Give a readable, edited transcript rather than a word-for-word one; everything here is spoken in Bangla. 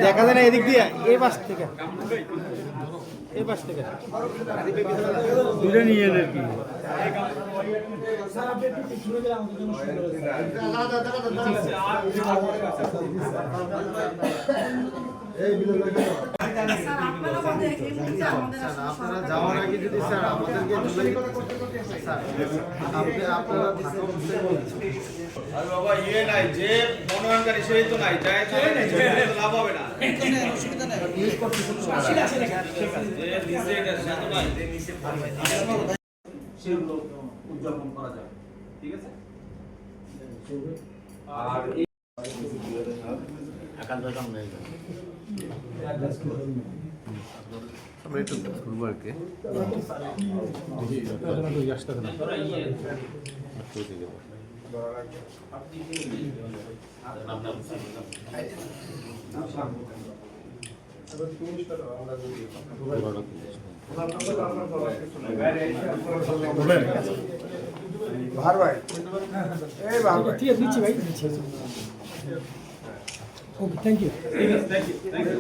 দেখা যায় না এদিক দিয়ে এই পাশ থেকে দূরে নিয়ে এলে কি আপনারা যাওয়ার আগে যদি স্যার আমাদেরকে বাবা ইয়ে নাই যে মনোনয়নকারী সেই তো নাই যায় তো লাভ হবে না সেগুলো উদযাপন করা যাবে ঠিক আছে আর আমরা একটু ঘুরবো আর কি ভার ভাই এই ভার ভাই ঠিক আছে দিচ্ছি ভাই দিচ্ছি okay thank you thank you